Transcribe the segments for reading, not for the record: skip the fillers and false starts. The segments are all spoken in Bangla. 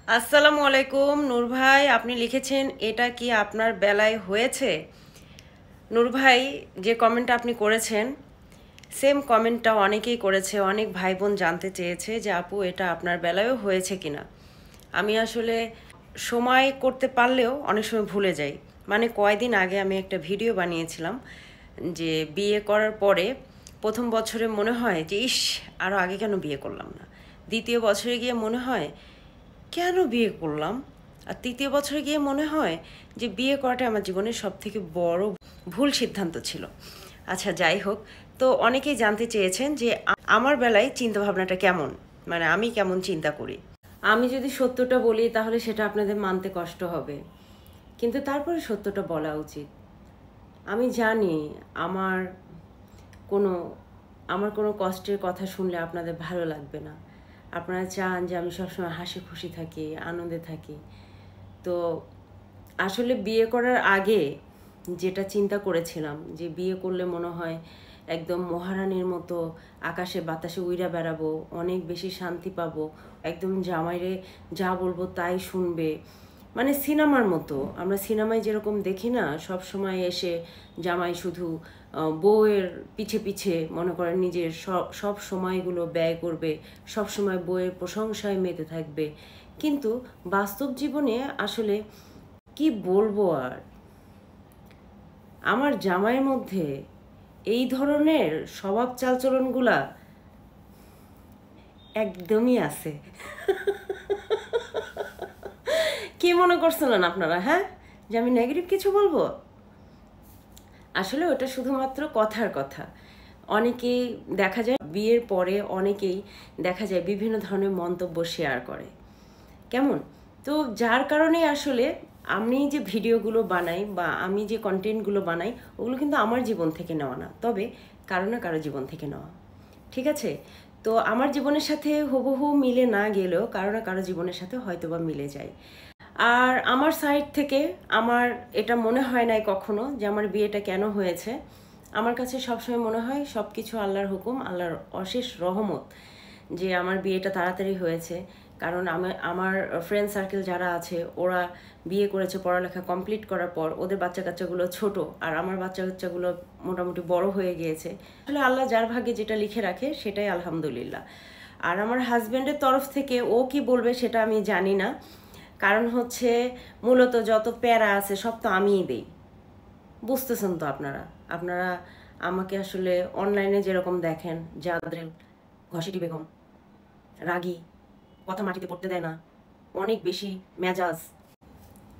আসসালামু আলাইকুম নূর ভাই, আপনি লিখেছেন এটা কি আপনার বেলায় হয়েছে? নূর ভাই, যে কমেন্টটা আপনি করেছেন সেম কমেন্টটা অনেকেই করেছে, অনেক ভাই বোন জানতে চেয়েছে যে আপু এটা আপনার বেলায়ও হয়েছে কিনা। আমি আসলে সময় করতে পারলেও অনেক সময় ভুলে যাই। মানে কয়দিন আগে আমি একটা ভিডিও বানিয়েছিলাম যে বিয়ে করার পরে প্রথম বছরে মনে হয় যে ইস, আরও আগে কেন বিয়ে করলাম না। দ্বিতীয় বছরে গিয়ে মনে হয় কেন বিয়ে করলাম। আর তৃতীয় বছরে গিয়ে মনে হয় যে বিয়ে করাটা আমার জীবনের সব থেকে বড় ভুল সিদ্ধান্ত ছিল। আচ্ছা, যাই হোক, তো অনেকেই জানতে চেয়েছেন যে আমার বেলায় চিন্তাভাবনাটা কেমন, মানে আমি কেমন চিন্তা করি। আমি যদি সত্যটা বলি তাহলে সেটা আপনাদের মানতে কষ্ট হবে, কিন্তু তারপরে সত্যটা বলা উচিত। আমি জানি আমার কোনো আমার কোনো কষ্টের কথা শুনলে আপনাদের ভালো লাগবে না। আপনারা চান যে আমি সবসময় হাসি খুশি থাকি, আনন্দে থাকি। তো আসলে বিয়ে করার আগে যেটা চিন্তা করেছিলাম যে বিয়ে করলে মনে হয় একদম মহারানীর মতো আকাশে বাতাসে উইরা বেড়াবো, অনেক বেশি শান্তি পাবো, একদম জামাইরে যা বলবো তাই শুনবে। মানে সিনেমার মতো, আমরা সিনেমায় যেরকম দেখি না, সব সময় এসে জামাই শুধু বউয়ের পিছে পিছে মনে করেন নিজের সব সময়গুলো ব্যয় করবে, সব সময় বউয়ের প্রশংসায় মেতে থাকবে। কিন্তু বাস্তব জীবনে আসলে কি বলবো আর, আমার জামাইয়ের মধ্যে এই ধরনের স্বভাব চালচলনগুলা একদমই আছে। কি মনে করছিলেন আপনারা, হ্যাঁ, যে আমি নেগেটিভ কিছু বলবো? আসলে ওটা শুধুমাত্র কথার কথা। অনেকেই দেখা যায় বিয়ের পরে অনেকেই দেখা যায় বিভিন্ন ধরনের মন্তব্য শেয়ার করে, কেমন। তো যার কারণে আসলে আমি যে ভিডিওগুলো বানাই বা আমি যে কন্টেন্টগুলো বানাই ওগুলো কিন্তু আমার জীবন থেকে নেওয়া না, তবে কারো না কারো জীবন থেকে নেওয়া। ঠিক আছে? তো আমার জীবনের সাথে হুবহু মিলে না গেলেও কারো না কারো জীবনের সাথে হয়তো বা মিলে যায়। আর আমার সাইড থেকে আমার এটা মনে হয় নাই কখনো যে আমার বিয়েটা কেন হয়েছে। আমার কাছে সবসময় মনে হয় সব কিছু আল্লাহর হুকুম, আল্লাহর অশেষ রহমত যে আমার বিয়েটা তাড়াতাড়ি হয়েছে। কারণ আমার ফ্রেন্ড সার্কেল যারা আছে ওরা বিয়ে করেছে পড়ালেখা কমপ্লিট করার পর, ওদের বাচ্চা কাচ্চাগুলো ছোট আর আমার বাচ্চা কাচ্চাগুলো মোটামুটি বড় হয়ে গিয়েছে। আসলে আল্লাহ যার ভাগ্যে যেটা লিখে রাখে সেটাই আলহামদুলিল্লাহ। আর আমার হাজব্যান্ডের তরফ থেকে ও কি বলবে সেটা আমি জানি না, কারণ হচ্ছে মূলত যত প্যারা আছে সব তো আমিই দেই। বুঝতেছেন তো আপনারা আপনারা আমাকে আসলে অনলাইনে যেরকম দেখেন, যাদের ঘসিটি বেগম, রাগী, কথা মাটিতে পড়তে দেয় না, অনেক বেশি মেজাজ,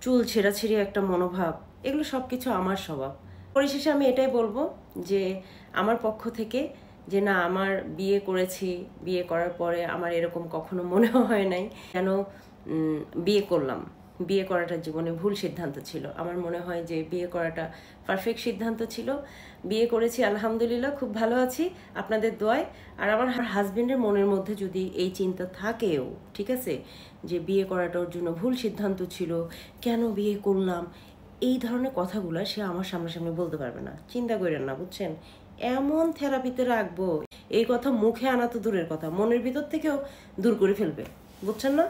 চুল ছেঁড়াছিঁড়ি একটা মনোভাব, এগুলো সব কিছু আমার স্বভাব। পরিশেষে আমি এটাই বলবো যে আমার পক্ষ থেকে যে না, আমার বিয়ে করেছি, বিয়ে করার পরে আমার এরকম কখনো মনে হয় নাই কেন বিয়ে করলাম। বিয়ে করাটা জীবনে ভুল সিদ্ধান্ত ছিল। আমার মনে হয় যে বিয়ে করাটা পারফেক্ট সিদ্ধান্ত ছিল। বিয়ে করেছি, আলহামদুলিল্লাহ, খুব ভালো আছি আপনাদের দোয়ায়। আর আমার হাজবেন্ডের মনের মধ্যে যদি এই চিন্তা থাকেও, ঠিক আছে, যে বিয়ে করাটা ওর জন্য ভুল সিদ্ধান্ত ছিল, কেন বিয়ে করলাম, এই ধরনের কথাগুলো সে আমার সামনাসামনি বলতে পারবে না। চিন্তা করেন না, বুঝছেন। এমন থেরাপিতে রাখবো, এই কথা মুখে আনা তো দূরের কথা, মনের ভিতর থেকেও দূর করে ফেলবে, বুঝছেন না।